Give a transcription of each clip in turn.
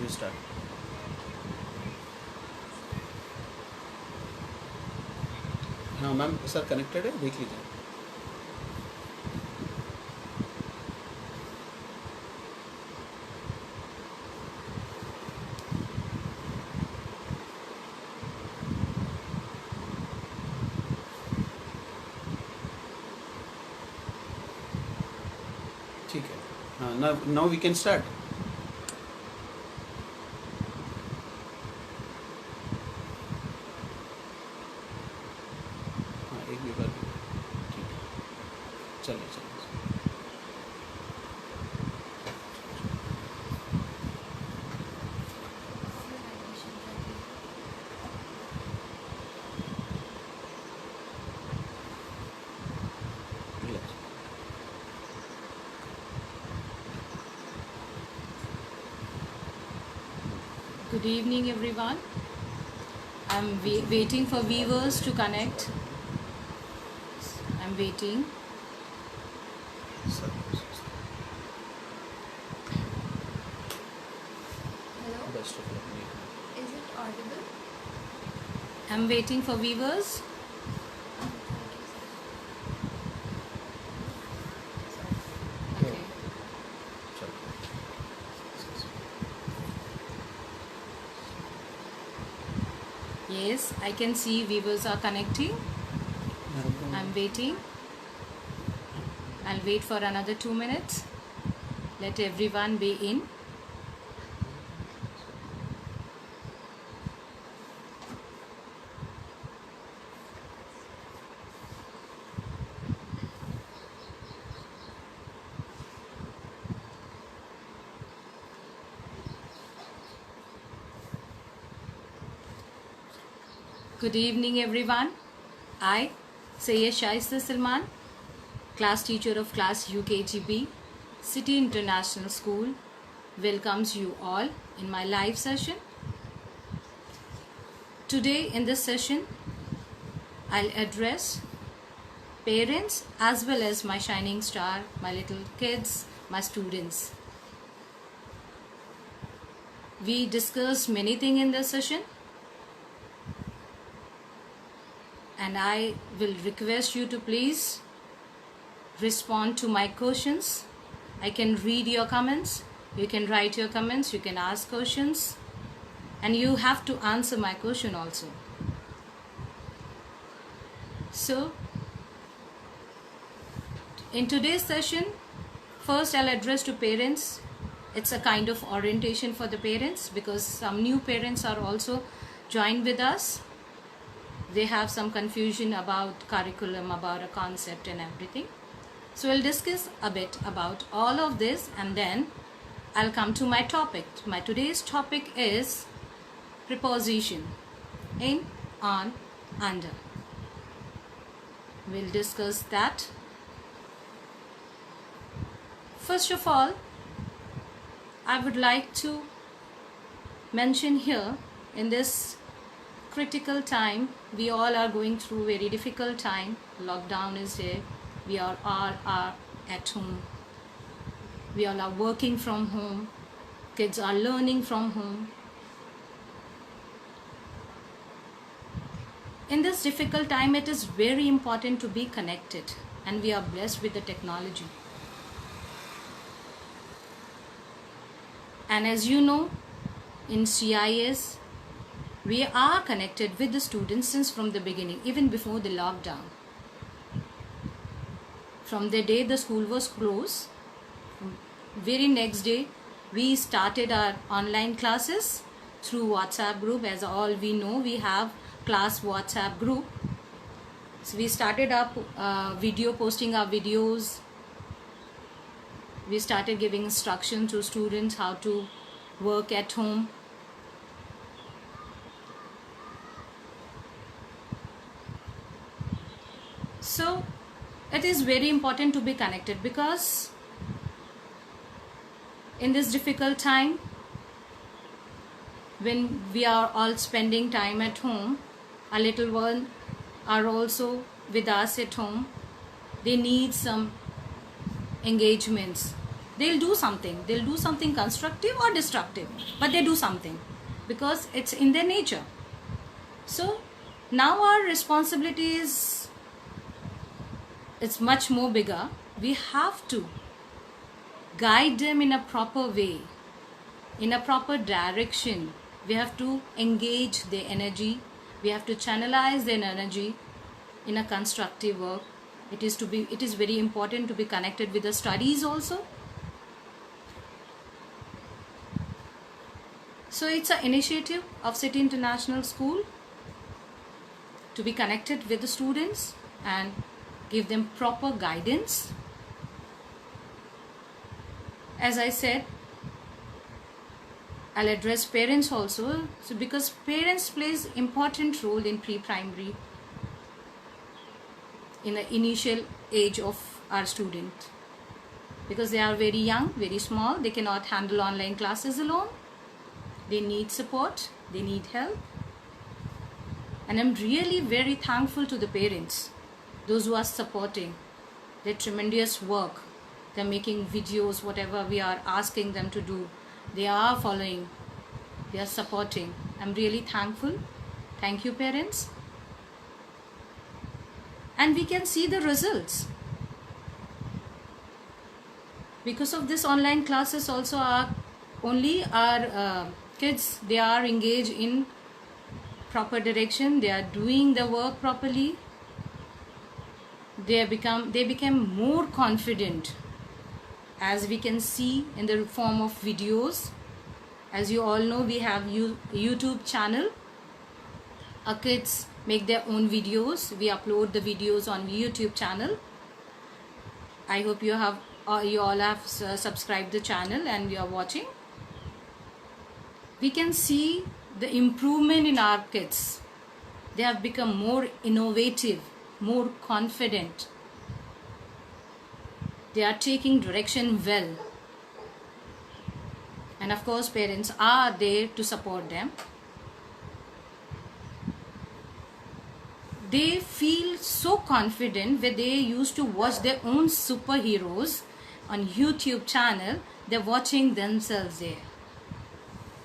You start. हाँ ma'am sir connected है, देख लीजिए. ठीक है. हाँ, now we can start. हाँ एक भी बार. ठीक है, चलिए चलिए. Relax. Good evening, everyone. I'm waiting for viewers to connect. I'm waiting. Sir Hello, best of luck. is it audible? I'm waiting for viewers. Thank you, sir. Okay. चलो. Yes, I can see viewers are connecting. I'm waiting. I'll wait for another 2 minutes. Let everyone be in. Good evening, everyone. I, Sayyid Shaista Salman, class teacher of class UKGB, City International School, welcomes you all in my live session. Today in this session, I'll address parents as well as my shining star, my little kids, my students. We discussed many things in this session, and I will request you to please respond to my questions. I can read your comments, you can write your comments, you can ask questions, and you have to answer my question also. So, in today's session, first I'll address to parents. It's a kind of orientation for the parents because some new parents are also joined with us. They have some confusion about curriculum, about a concept and everything. So we'll discuss a bit about all of this and then I'll come to my topic. My today's topic is preposition in, on, under. We'll discuss that. First of all, I would like to mention here in this critical time, we all are going through very difficult time. Lockdown is there. We are all are at home. We all are working from home. Kids are learning from home. In this difficult time, it is very important to be connected, and we are blessed with the technology. And as you know, in CIS, we are connected with the students since from the beginning, even before the lockdown. From the day the school was closed, very next day, we started our online classes through WhatsApp group. As all we know, we have class WhatsApp group. So we started up posting our videos. We started giving instructions to students how to work at home. So it is very important to be connected because in this difficult time when we are all spending time at home, our little ones are also with us at home. They need some engagements. they'll do something. They'll do something constructive or destructive, but they do something because it's in their nature. So now our responsibility is, it's much more bigger. We have to guide them in a proper way, in a proper direction. We have to engage their energy. We have to channelize their energy in a constructive work. It is very important to be connected with the studies also. So it's an initiative of City International School to be connected with the students and give them proper guidance. As I said, I'll address parents also. So because parents plays important role in pre-primary, in the initial age of our student, because they are very young, very small. They cannot handle online classes alone. They need support, they need help. And I'm really very thankful to the parents, those who are supporting their tremendous work. They're making videos, whatever we are asking them to do, they are following, they are supporting. I'm really thankful. Thank you, parents. And we can see the results. Because of this online classes also, our kids, they are engaged in proper direction. They are doing the work properly. They become more confident, as we can see in the form of videos. As you all know, we have YouTube channel. Our kids make their own videos. We upload the videos on YouTube channel. I hope you all have subscribed the channel and you are watching. We can see the improvement in our kids. They have become more innovative, more confident. They are taking direction well. And of course, parents are there to support them. They feel so confident when they used to watch their own superheroes on YouTube channel. They're watching themselves there.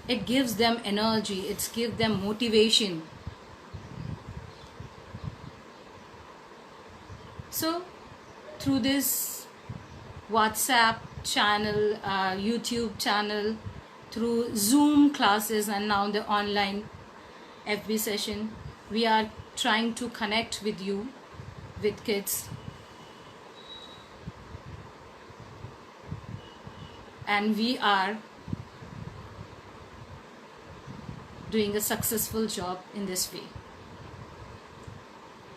It gives them energy. It gives them motivation. So through this WhatsApp channel, YouTube channel, through Zoom classes, and now the online FB session, we are trying to connect with you, with kids. And we are doing a successful job in this way.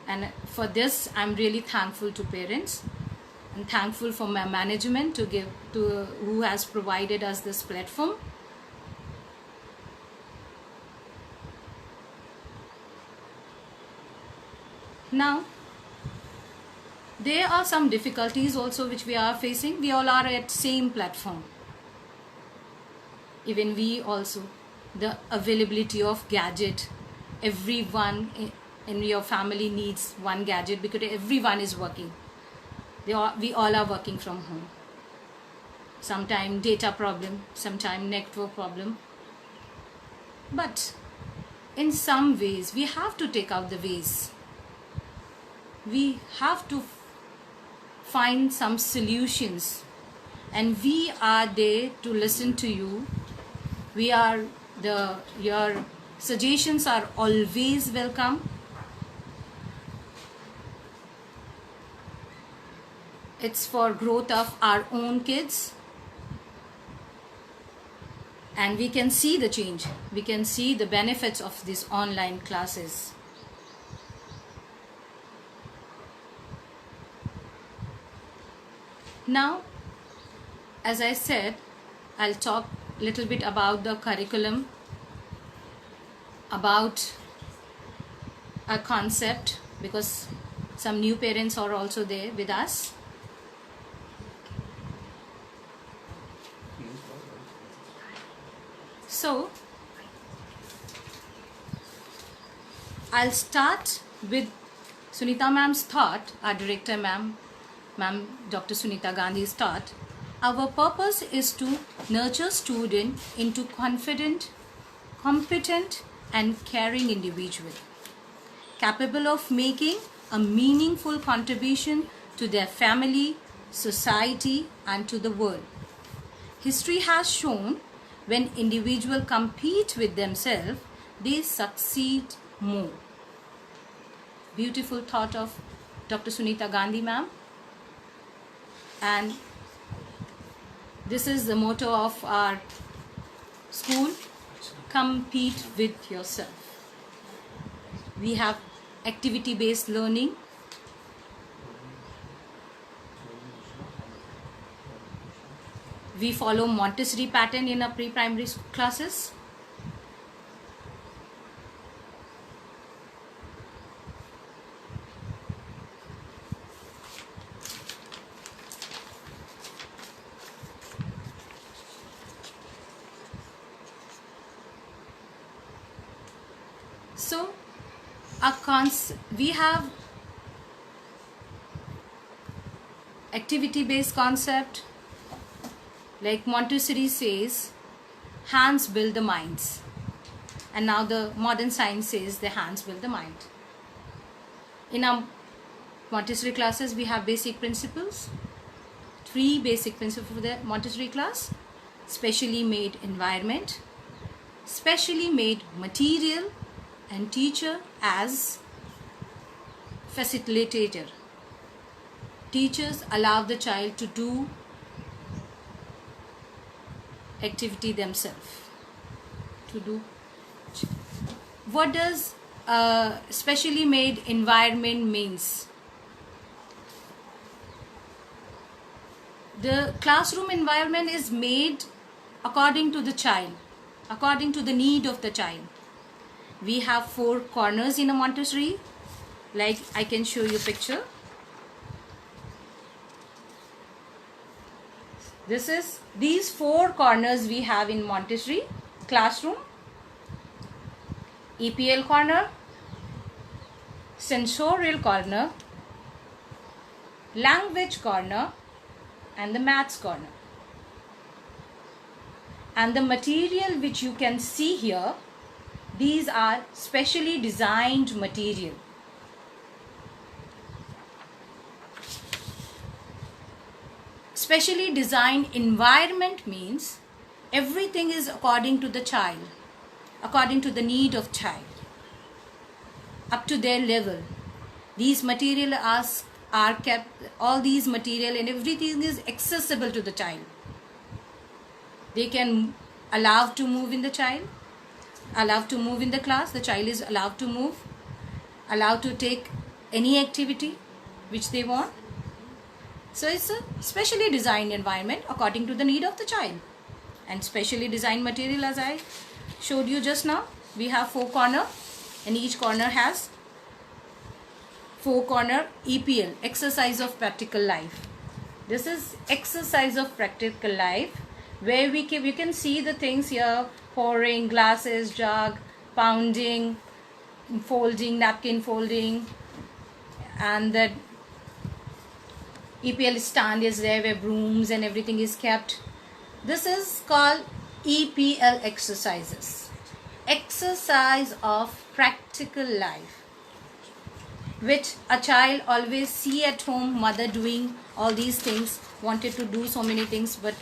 And for this, I'm really thankful to parents and thankful for my management who has provided us this platform. Now, there are some difficulties also which we are facing. We all are at same platform. Even we also, the availability of gadget. Everyone in your family needs one gadget because everyone is working. We all are working from home. Sometime data problem, sometime network problem. But in some ways, we have to take out the ways. We have to find some solutions, and we are there to listen to you. Your suggestions are always welcome. It's for growth of our own kids, and we can see the change. We can see the benefits of these online classes. Now, as I said, I'll talk a little bit about the curriculum, about a concept, because some new parents are also there with us. So, I'll start with Sunita ma'am's thought, our director ma'am Dr. Sunita Gandhi's thought Our purpose is to nurture student into confident, competent and caring individual, capable of making a meaningful contribution to their family, society and to the world. History has shown when individuals compete with themselves, they succeed more. Beautiful thought of Dr. Sunita Gandhi ma'am. And this is the motto of our school, compete with yourself. We have activity-based learning. We follow Montessori pattern in our pre-primary classes. So, we have activity-based concept. Like Montessori says, hands build the minds. And now the modern science says the hands build the mind. In our Montessori classes, we have basic principles. 3 basic principles for the Montessori class. Specially made environment, specially made material, and teacher as facilitator. Teachers allow the child to do activity themselves. What does specially made environment means? The classroom environment is made according to the child, according to the need of the child. We have 4 corners in a Montessori. Like I can show you a picture. These 4 corners we have in Montessori classroom. EPL corner, sensorial corner, language corner and the maths corner. And the material which you can see here, these are specially designed material. Specially designed environment means everything is according to the child, according to the need of child, up to their level. These material are kept, all these material and everything is accessible to the child. They can allow to move in the child, allowed to move in the class. The child is allowed to move, allowed to take any activity which they want. So it's a specially designed environment according to the need of the child. And specially designed material, as I showed you just now, we have 4 corners and each corner has 4 corner EPL, exercise of practical life. This is exercise of practical life where you can see the things here: pouring, glasses, jug, pounding, folding, napkin folding, and the EPL stand is there where brooms and everything is kept. This is called EPL exercises. Exercise of practical life, which a child always see at home, mother doing all these things, wanted to do so many things, but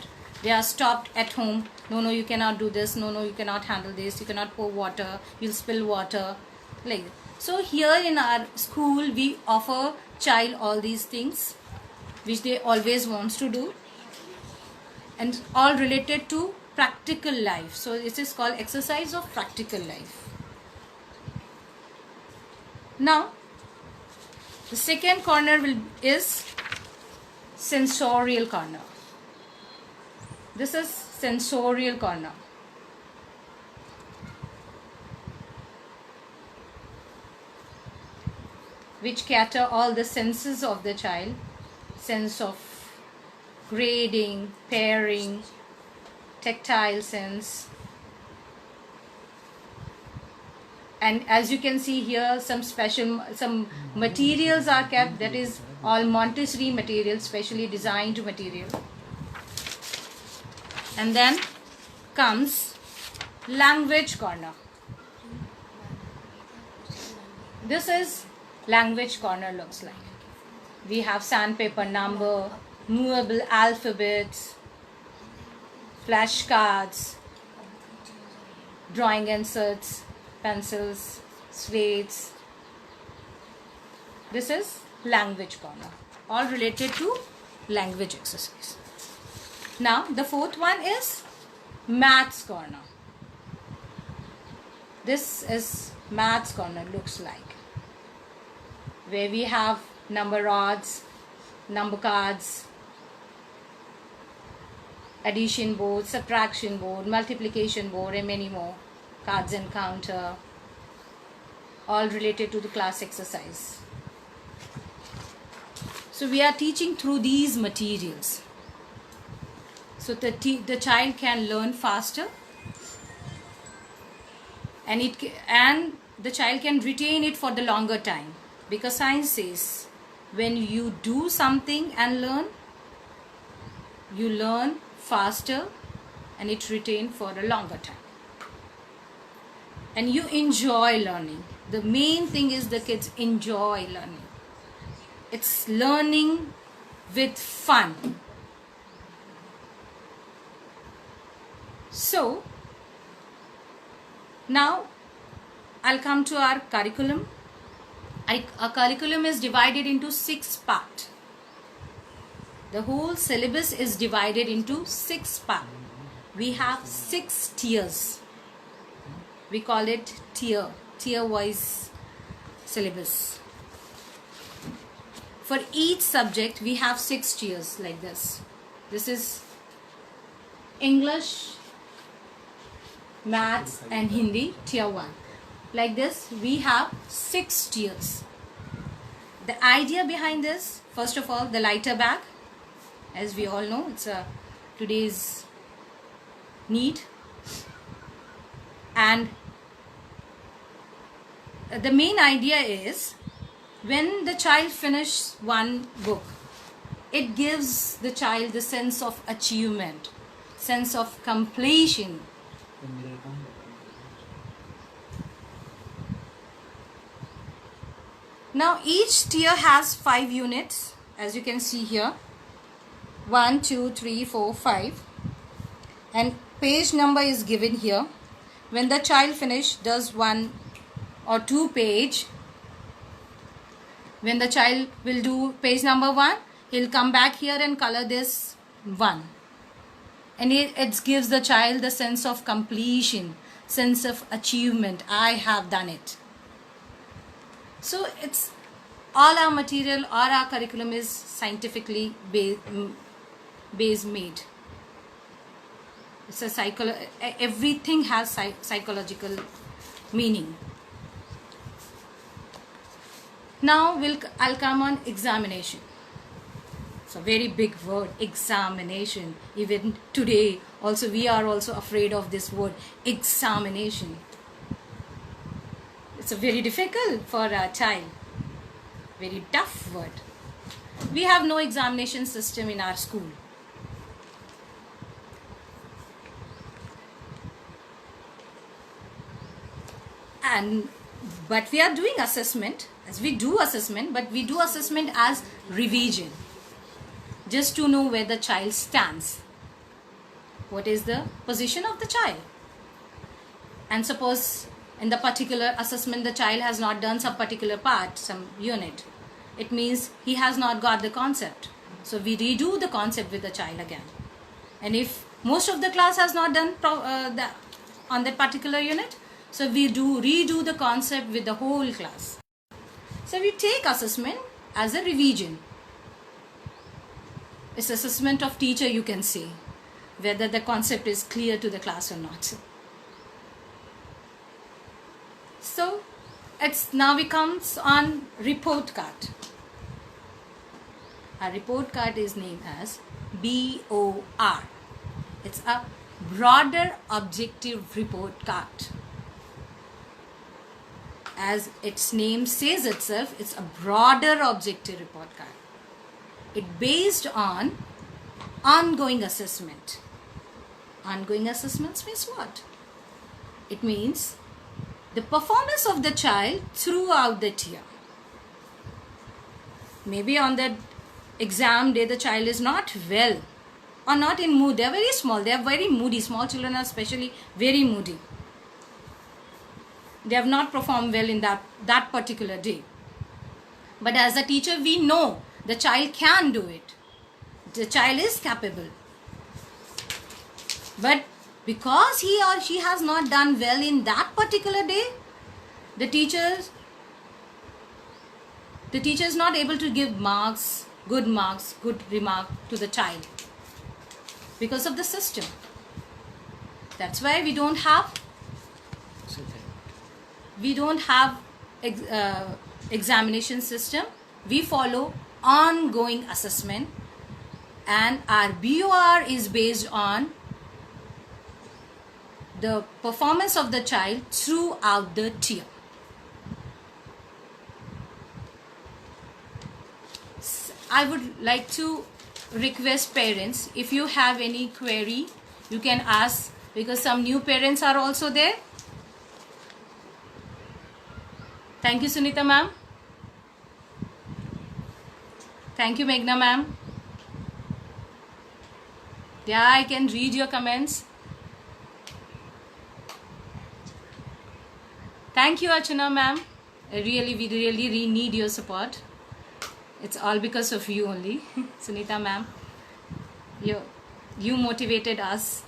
they are stopped at home. No, you cannot do this. No, you cannot handle this. You cannot pour water. You'll spill water. Like that. So here in our school, we offer child all these things, which they always wants to do, and all related to practical life. So this is called exercise of practical life. Now, the second corner is sensorial corner. This is sensorial corner. Which cater all the senses of the child. Sense of grading, pairing, tactile sense. And as you can see here, some materials are kept, that is all Montessori material, specially designed material. And then comes language corner. This is language corner looks like. We have sandpaper number, movable alphabets, flashcards, drawing inserts, pencils, slates. This is language corner, all related to language exercise. Now the fourth one is maths corner. This is maths corner looks like, where we have number rods, number cards, addition board, subtraction board, multiplication board, and many more, cards and counter, all related to the class exercise. So we are teaching through these materials, so the child can learn faster, and the child can retain it for the longer time, because science says when you do something and learn, you learn faster and it retain for a longer time, and you enjoy learning. The main thing is the kids enjoy learning. It's learning with fun. So now I'll come to our curriculum. Our curriculum is divided into 6 parts. The whole syllabus is divided into 6 parts. We have 6 tiers. We call it tier-wise syllabus. For each subject, we have 6 tiers like this. This is English, Maths and Hindi, tier 1. Like this, we have 6 tiers. The idea behind this, first of all, the lighter bag. As we all know, it's today's need. And the main idea is, when the child finishes one book, it gives the child the sense of achievement, sense of completion. Now each tier has 5 units, as you can see here. 1, 2, 3, 4, 5. And page number is given here. When the child does 1 or 2 page, when the child will do page number 1, he'll come back here and color this 1. And it gives the child the sense of completion, sense of achievement. I have done it. So it's all our material, all our curriculum is scientifically based made. It's everything has psychological meaning. Now I'll come on examination. It's a very big word, examination. Even today also we are also afraid of this word, examination. It's a very difficult for a child, very tough word. We have no examination system in our school. But we are doing assessment, as we do assessment, but we do assessment as revision, just to know where the child stands. What is the position of the child? And suppose in the particular assessment the child has not done some particular part, some unit, it means he has not got the concept. So we redo the concept with the child again. And if most of the class has not done on that particular unit, so we redo the concept with the whole class. So we take assessment as a revision. It's assessment of teacher, you can say, whether the concept is clear to the class or not. So now we comes on report card. Our report card is named as BOR. It's a broader objective report card. As its name says itself, it's a broader objective report card. It's based on ongoing assessment. Ongoing assessments means what? It means the performance of the child throughout the year. Maybe on that exam day the child is not well or not in mood. They are very small. They are very moody. Small children are especially very moody. They have not performed well in that particular day. But as a teacher, we know the child can do it. The child is capable. But because he or she has not done well in that particular day, the teacher is not able to give good remark to the child because of the system. That's why we don't have examination system. We follow ongoing assessment, and our BOR is based on the performance of the child throughout the year. I would like to request parents, if you have any query, you can ask, because some new parents are also there. Thank you, Sunita ma'am. Thank you, Meghna ma'am. Yeah, I can read your comments. Thank you, Archana ma'am. We really need your support. It's all because of you only. Sunita ma'am, you motivated us,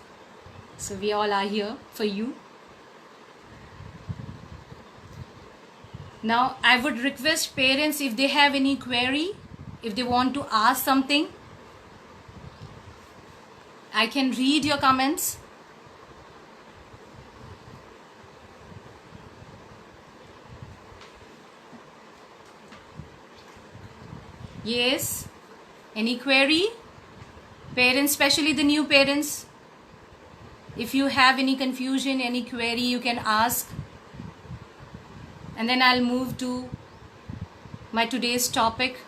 so we all are here for you. Now I would request parents, if they have any query, if they want to ask something, I can read your comments. Yes, any query? Parents, especially the new parents, if you have any confusion, any query, you can ask. And then I'll move to my today's topic.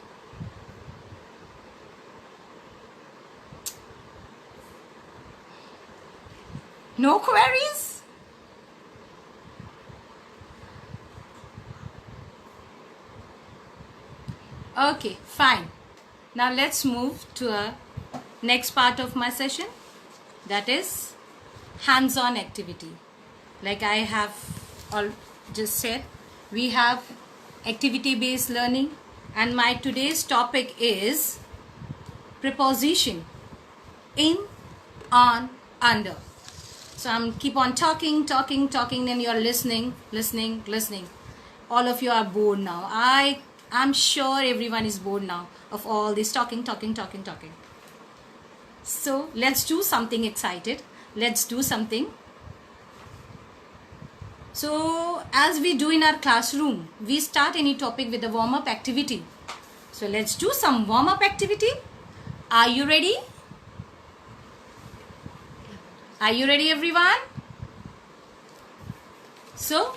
No queries? Okay, fine. Now let's move to a next part of my session, that is hands-on activity. Like I have just said, we have activity-based learning, and my today's topic is preposition: in, on, under. So I'm keep on talking, and you're listening. All of you are bored now. I'm sure everyone is bored now of all this talking. So let's do something excited. Let's do something. So as we do in our classroom, we start any topic with a warm-up activity. So let's do some warm-up activity. Are you ready? Are you ready, everyone? So,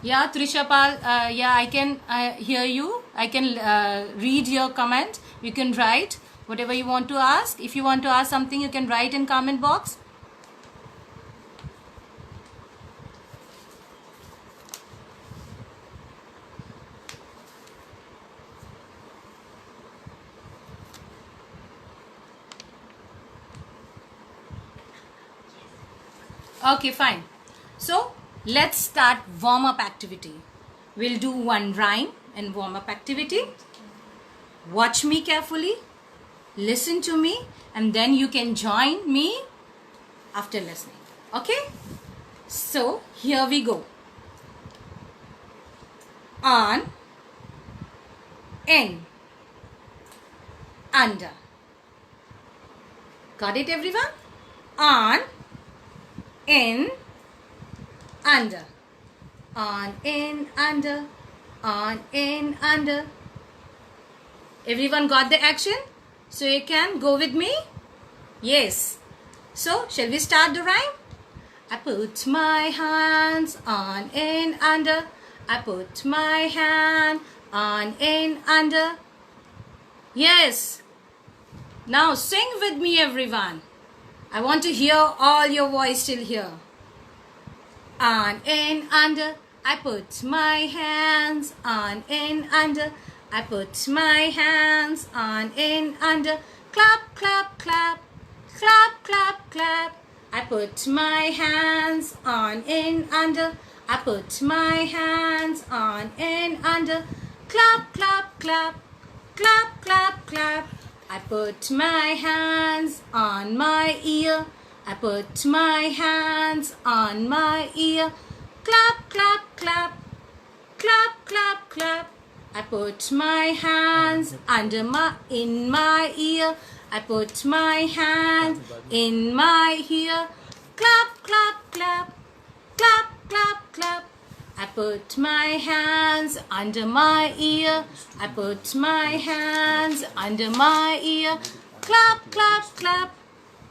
yeah, Trisha Pal, yeah, I can hear you. I can read your comment. You can write whatever you want to ask. If you want to ask something, you can write in comment box. Okay, fine. So let's start warm-up activity. We'll do one rhyme and warm-up activity. Watch me carefully, listen to me, and then you can join me after listening. Okay? So here we go. On, in, under. Got it, everyone? On, in, under. On, in, under. On, in, under. Everyone got the action? So you can go with me? Yes. So shall we start the rhyme? I put my hands on, in, under. I put my hand on, in, under. Yes. Now sing with me, everyone. I want to hear all your voice till here. On, in, under, I put my hands. On, in, under, I put my hands. On, in, under, clap, clap, clap, clap, clap, clap. I put my hands. On, in, under, I put my hands. On, in, under, clap, clap, clap, clap, clap, clap. I put my hands on my ear. I put my hands on my ear. Clap, clap, clap, clap, clap, clap. I put my hands in my ear. I put my hands in my ear. Clap, clap, clap, clap, clap, clap. I put my hands under my ear. I put my hands under my ear. Clap, clap, clap,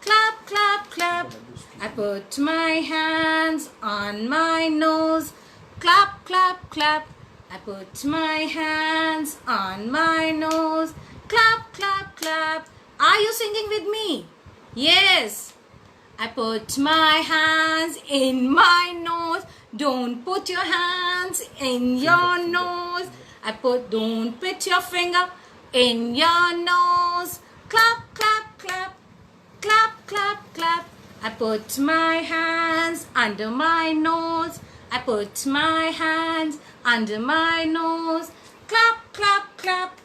clap, clap, clap. I put my hands on my nose. Clap, clap, clap. I put my hands on my nose. Clap, clap, clap. Are you singing with me? Yes. I put my hands in my nose. Don't put your hands in your nose. Don't put your finger in your nose. Clap, clap, clap, clap, clap, clap. I put my hands under my nose. I put my hands under my nose. Clap, clap, clap,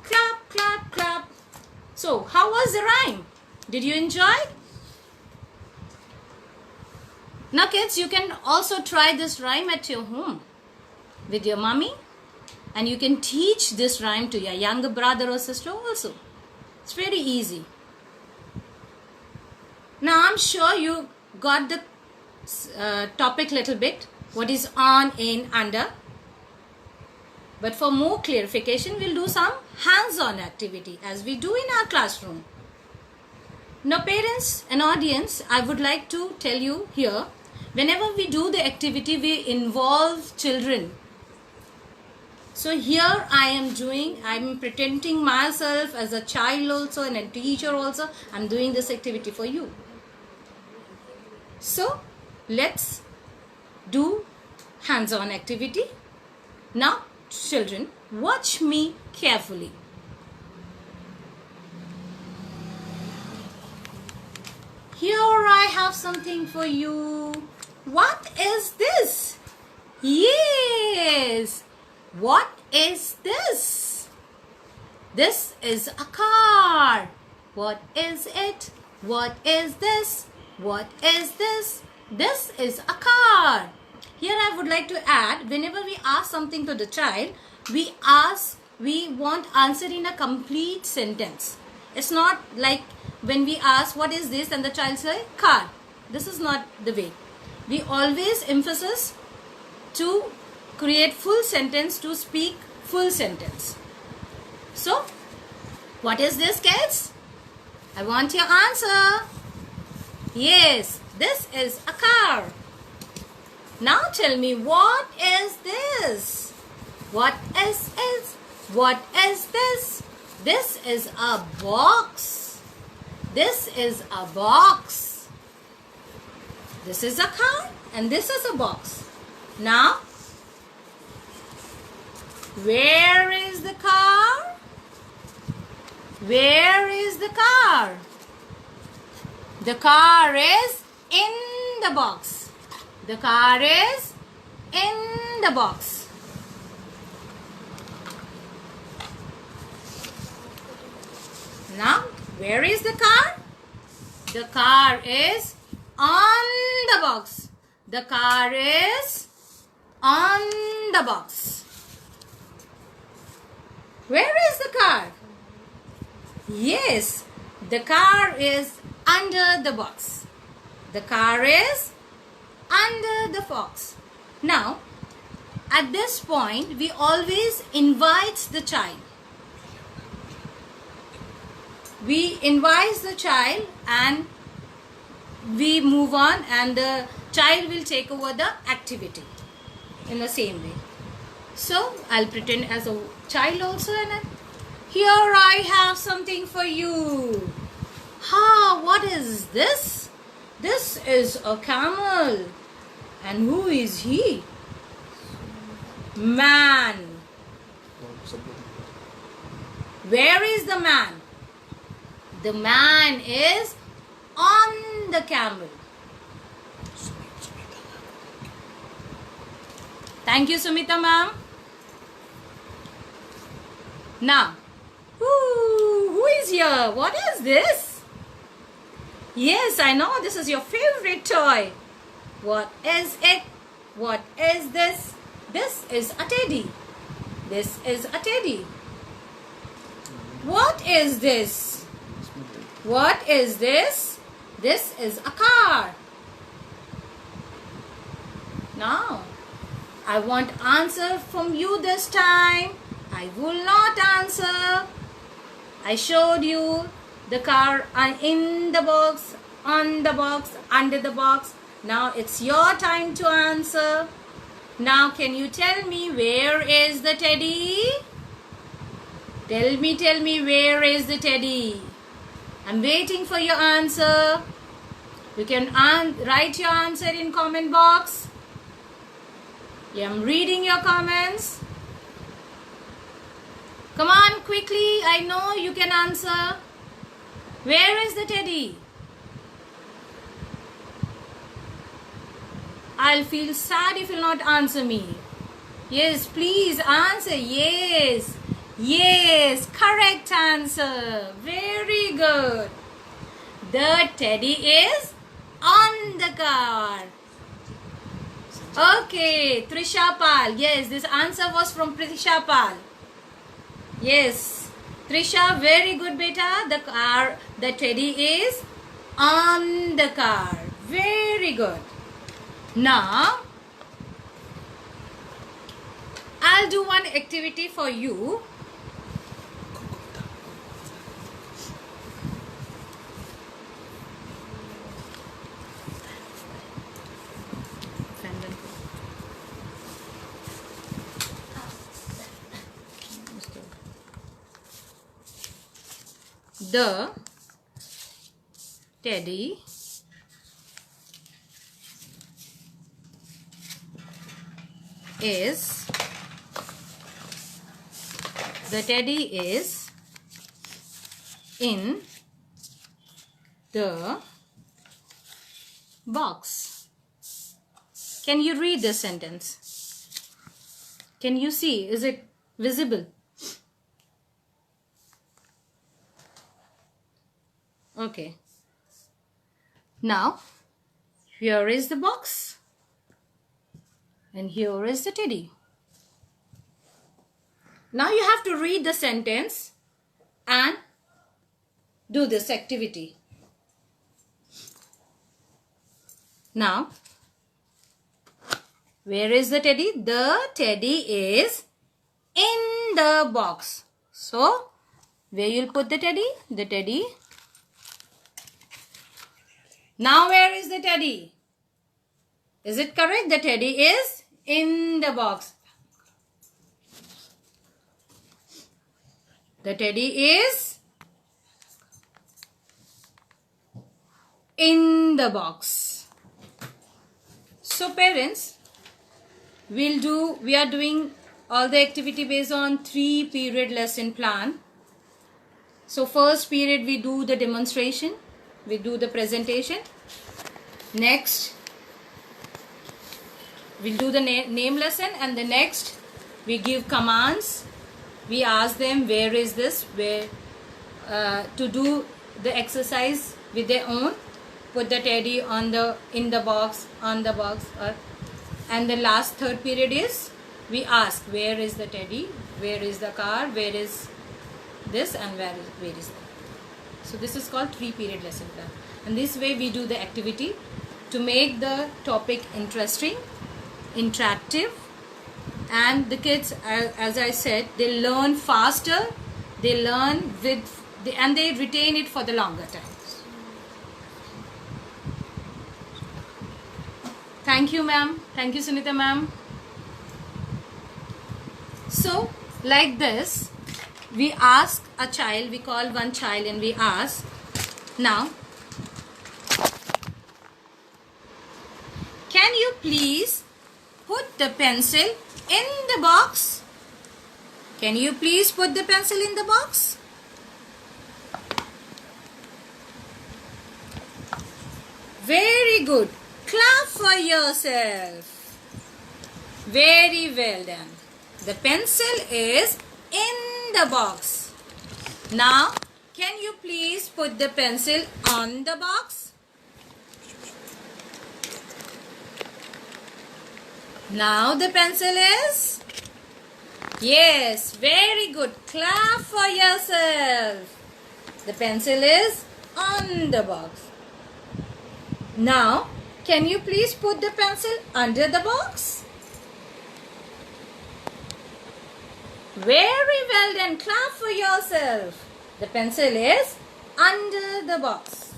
clap, clap, clap. So, how was the rhyme? Did you enjoy? Now kids, you can also try this rhyme at your home with your mommy, and you can teach this rhyme to your younger brother or sister also. It's very easy. Now I'm sure you got the topic little bit. What is on, in, under? But for more clarification, we'll do some hands-on activity as we do in our classroom. Now parents and audience, I would like to tell you here, whenever we do the activity, we involve children. So here I'm pretending myself as a child also and a teacher also. I'm doing this activity for you. So let's do hands-on activity. Now children, watch me carefully. Here I have something for you. What is this? Yes. What is this? This is a car. What is it? What is this? What is this? This is a car. Here I would like to add, whenever we ask something to the child, we want answer in a complete sentence. It's not like when we ask what is this and the child say car. This is not the way. We always emphasize to create full sentence, to speak full sentence. So, what is this, kids? I want your answer. Yes, this is a car. Now tell me, what is this? What is it? What is this? This is a box. This is a box. This is a car and this is a box. Now, where is the car? Where is the car? The car is in the box. The car is in the box. Now, where is the car? The car is on the box. The car is on the box. Where is the car? Yes, the car is under the box. The car is under the box. Now, at this point, we always invite the child. We invite the child and we move on, and the child will take over the activity in the same way. So, I'll pretend as a child also and Here I have something for you. Ha, what is this? This is a camel. And who is he? Man. Where is the man? The man is on the camel. Thank you, Sumita ma'am. Now, who is here? What is this? Yes, I know this is your favorite toy. What is it? What is this? This is a teddy. This is a teddy. What is this? What is this? This is a car. Now, I want answer from you this time. I will not answer. I showed you the car in the box, on the box, under the box. Now it's your time to answer. Now can you tell me where is the teddy? Tell me where is the teddy? I'm waiting for your answer. You can write your answer in comment box. Yeah, I'm reading your comments. Come on, quickly. I know you can answer. Where is the teddy? I'll feel sad if you'll not answer me. Yes, please answer. Yes. Yes, correct answer. Very good. The teddy is on the car. Okay, Trisha Pal. Yes, this answer was from Trisha Pal. Yes, Trisha, very good beta. The teddy is on the car. Very good. Now, I'll do one activity for you. The teddy is in the box. Can you read this sentence? Can you see? Is it visible? Okay. Now, here is the box. And here is the teddy. Now you have to read the sentence and do this activity. Now, where is the teddy? The teddy is in the box. So, where you'll put the teddy? The teddy. Now, where is the teddy? Is it correct? The teddy is in the box. The teddy is in the box. So parents, we are doing all the activity based on 3-period lesson plan. So first period we do the demonstration, we do the presentation. Next we'll do the name lesson, and the next we give commands. We ask them where is this, where to do the exercise with their own. Put the teddy in the box, on the box. And the last third period is we ask where is the teddy, where is the car, where is this, and where is that. So this is called 3-period lesson plan. And this way we do the activity to make the topic interesting, interactive, and the kids, as I said, they learn faster, they learn and they retain it for the longer times. Thank you, ma'am. Thank you, Sunita ma'am. So, like this, we ask a child, we call one child and we ask, now, can you please put the pencil in the box? Can you please put the pencil in the box? Very good. Clap for yourself. Very well done. The pencil is in the box. Now, can you please put the pencil on the box? Now the pencil is? Yes, very good. Clap for yourself. The pencil is on the box. Now, can you please put the pencil under the box? Very well done. Clap for yourself. The pencil is under the box.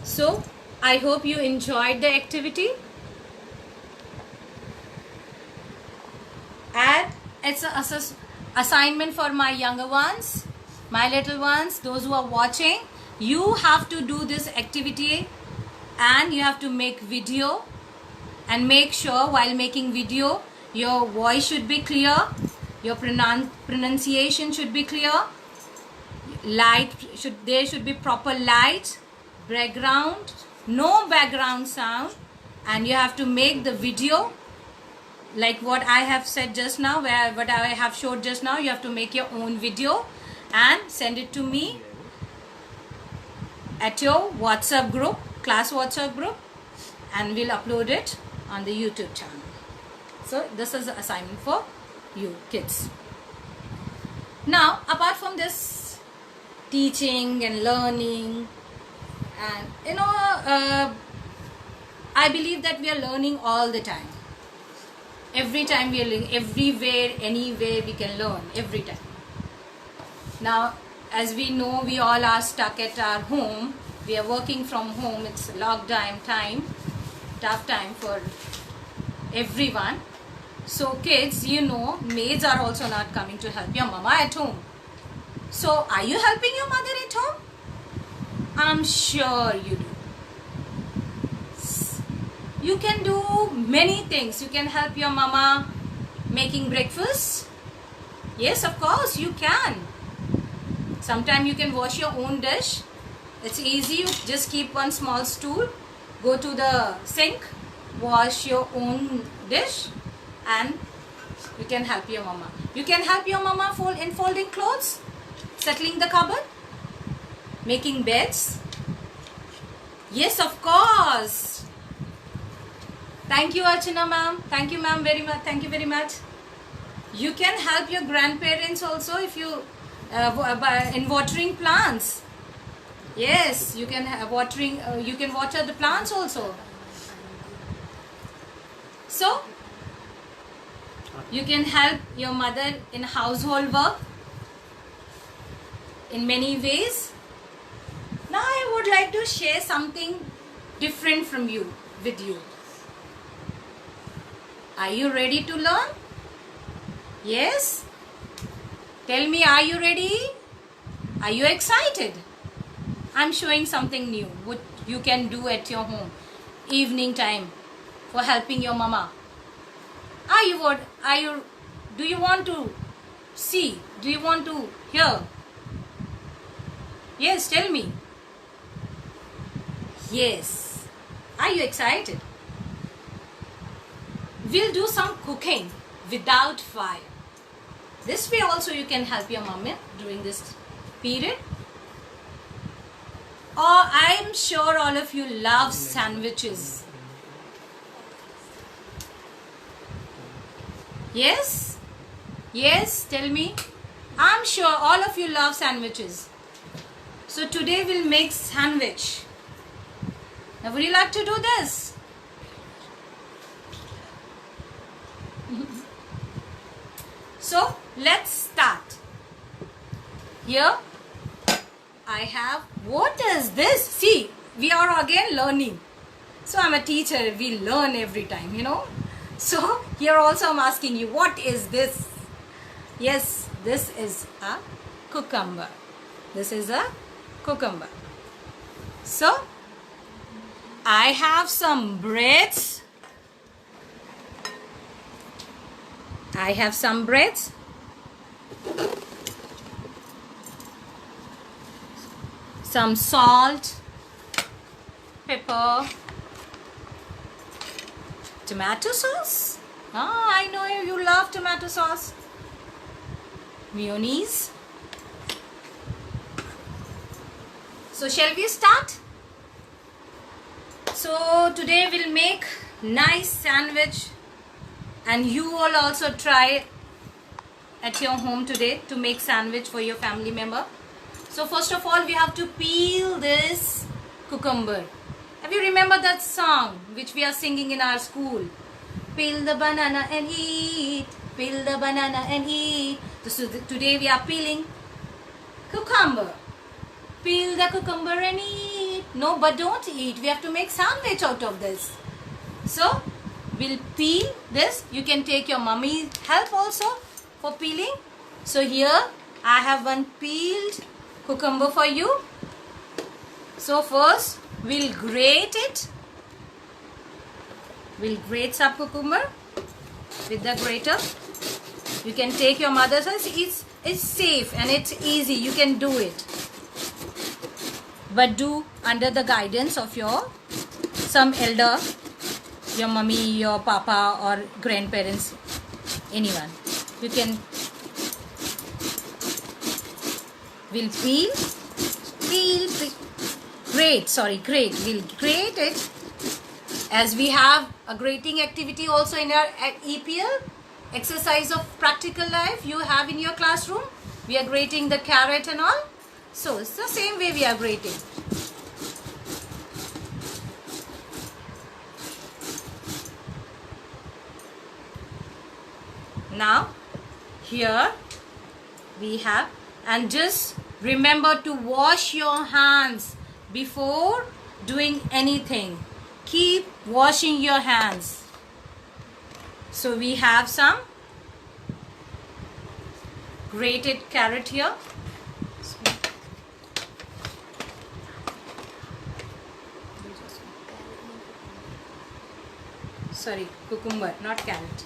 So, I hope you enjoyed the activity. And it's an assignment for my younger ones, my little ones, those who are watching. You have to do this activity and you have to make video, and make sure while making video your voice should be clear, your pronunciation should be clear, there should be proper light, background, no background sound, and you have to make the video like what I have said just now, what I have showed just now. You have to make your own video and send it to me at your WhatsApp group, class WhatsApp group, and we'll upload it on the YouTube channel. So this is the assignment for you kids. Now, apart from this teaching and learning, and I believe that we are learning all the time. Every time we are learning, everywhere, anywhere we can learn, every time. Now, as we know, we all are stuck at our home. We are working from home. It's lockdown time, tough time for everyone. So kids, maids are also not coming to help your mama at home. So are you helping your mother at home? I'm sure you do. You can do many things. You can help your mama making breakfast. Yes, of course you can. Sometimes you can wash your own dish. It's easy. You just keep one small stool, go to the sink, wash your own dish, and you can help your mama. You can help your mama in folding clothes, settling the cupboard, making beds. Yes, of course. Thank you, Archana ma'am. Thank you, ma'am, very much. Thank you very much. You can help your grandparents also if you in watering plants. Yes, you can have watering. You can water the plants also. So you can help your mother in household work in many ways. Now I would like to share something different from you with you. Are you ready to learn? Yes? Tell me, are you ready? Are you excited? I'm showing something new what you can do at your home evening time for helping your mama. Do you want to see? Do you want to hear? Yes, tell me. Yes. Are you excited? We'll do some cooking without fire. This way also you can help your mummy during this period. Or I'm sure all of you love sandwiches. Yes? Yes, tell me. I'm sure all of you love sandwiches. So today we'll make sandwich. Now would you like to do this? So let's start. Here I have, what is this? See, we are again learning. So I'm a teacher, we learn every time, So here also I'm asking you, what is this? Yes, this is a cucumber. This is a cucumber. So I have some breads. I have some breads. Some salt, pepper, tomato sauce. Ah, I know you love tomato sauce. Mayonnaise. So shall we start? So today we'll make nice sandwich, and you all also try at your home today to make sandwich for your family member. So first of all we have to peel this cucumber. Have you remember that song which we are singing in our school? Peel the banana and eat. Peel the banana and eat. So today we are peeling cucumber. Peel the cucumber and eat. No, but don't eat. We have to make sandwich out of this. So we'll peel this. You can take your mummy's help also for peeling. So here I have one peeled cucumber for you. So first we'll grate it. We'll grate some cucumber with the grater. You can take your mother's hands. It's safe and it's easy. You can do it. But do under the guidance of your some elder, your mummy, your papa or grandparents, anyone. You can. We'll grate. We'll grate it, as we have a grating activity also in our EPL, exercise of practical life you have in your classroom. We are grating the carrot and all. So it's the same way we are grating. Now here we have, and just remember to wash your hands before doing anything. Keep washing your hands. So we have some grated carrot here. Sorry, cucumber, not carrot.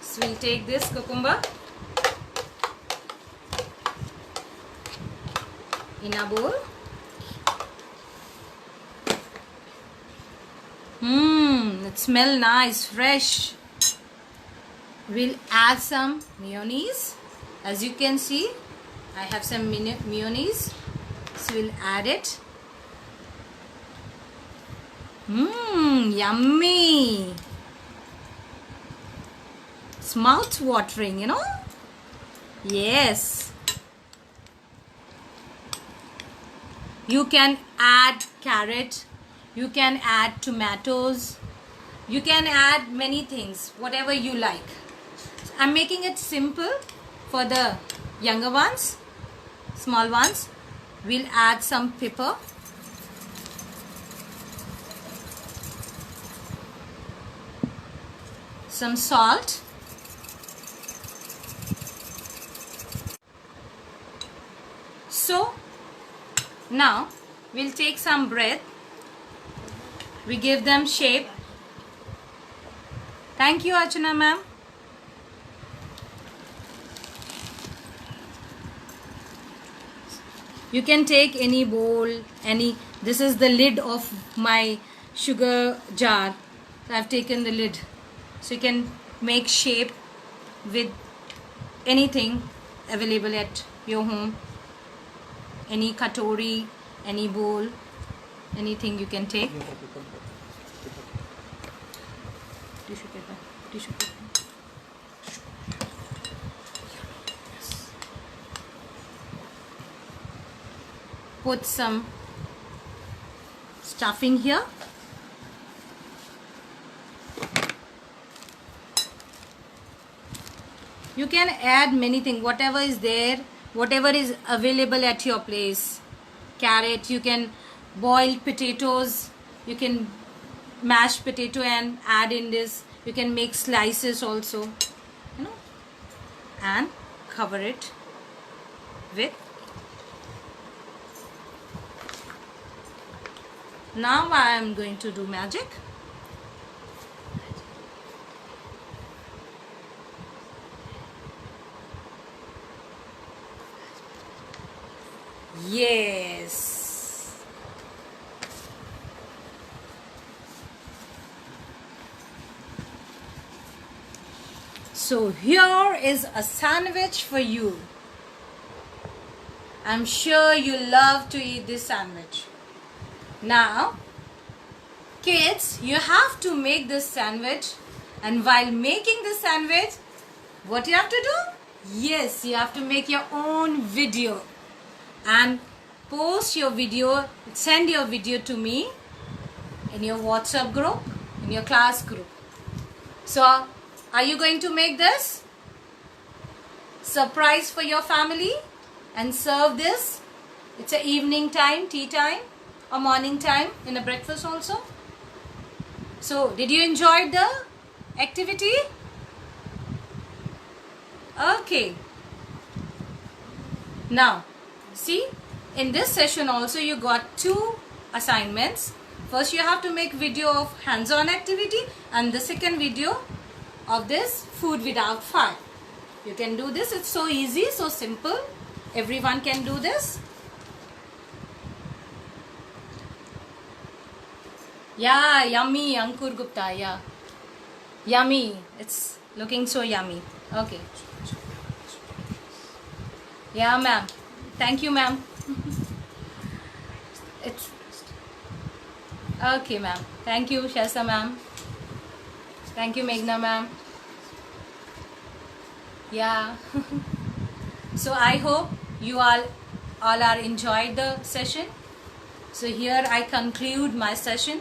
So we'll take this cucumber in a bowl. It smells nice, fresh. We'll add some mayonnaise. As you can see, I have some mayonnaise. So we'll add it. Yummy. It's mouth watering, you know. Yes. You can add carrot. You can add tomatoes. You can add many things, whatever you like. I'm making it simple for the younger ones, small ones. We'll add some pepper. Some salt. So now we'll take some bread. We give them shape. Thank you, Archana ma'am. You can take any bowl, this is the lid of my sugar jar. So I've taken the lid. So you can make shape with anything available at your home. Any katori, any bowl, anything you can take. Tissue paper. Put some stuffing here. You can add many things, whatever is there, whatever is available at your place. Carrot, you can boil potatoes, you can mash potato and add in this. You can make slices also, and cover it with. Now I am going to do magic. Yes. So here is a sandwich for you. I'm sure you love to eat this sandwich. Now, kids, you have to make this sandwich, and while making this sandwich, what you have to do? Yes, you have to make your own video and post your video, send your video to me in your WhatsApp group, in your class group. So, are you going to make this surprise for your family and serve this? It's an evening time, tea time, or morning time in a breakfast also. So, did you enjoy the activity? Okay. Now, see, in this session also you got 2 assignments. First you have to make video of hands-on activity, and the second video of this food without fire. You can do this. It's so easy, so simple. Everyone can do this. Yeah, yummy, Ankur Gupta, yeah. Yummy. It's looking so yummy. Okay. Yeah, ma'am. Thank you, ma'am. It's okay, ma'am. Thank you, Shasta, ma'am. Thank you, Meghna, ma'am. Yeah. So I hope you all are enjoyed the session. So here I conclude my session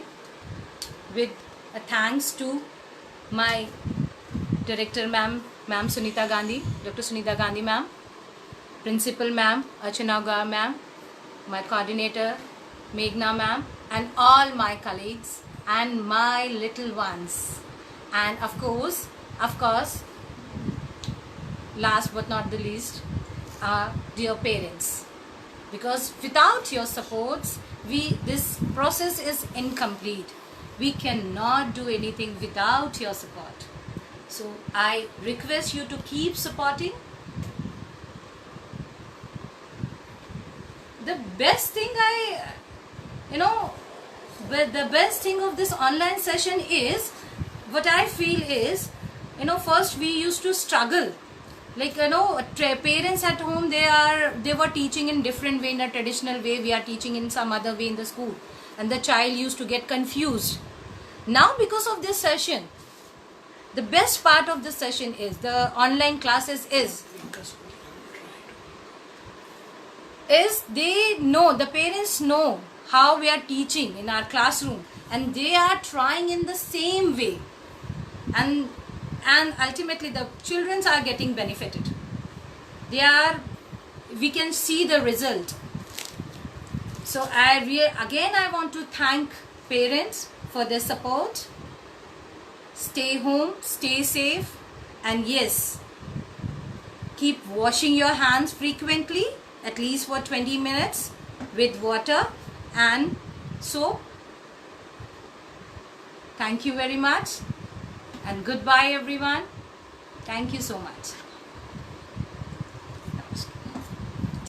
with a thanks to my director, ma'am Sunita Gandhi, Dr. Sunita Gandhi, ma'am, principal, ma'am Archana Gaur, ma'am, my coordinator, Meghna, ma'am, and all my colleagues and my little ones. And of course, last but not the least, our dear parents. Because without your supports, this process is incomplete. We cannot do anything without your support. So I request you to keep supporting. The best thing the best thing of this online session is, what I feel is, first we used to struggle. Like, parents at home, they were teaching in different way, in a traditional way. We are teaching in some other way in the school. And the child used to get confused. Now, because of this session, the best part of the session is, the online classes is the parents know how we are teaching in our classroom, and they are trying in the same way, and ultimately the children are getting benefited. We can see the result. So I want to thank parents for their support. Stay home, stay safe, and yes, keep washing your hands frequently, at least for 20 minutes with water and soap. Thank you very much, and goodbye everyone. Thank you so much.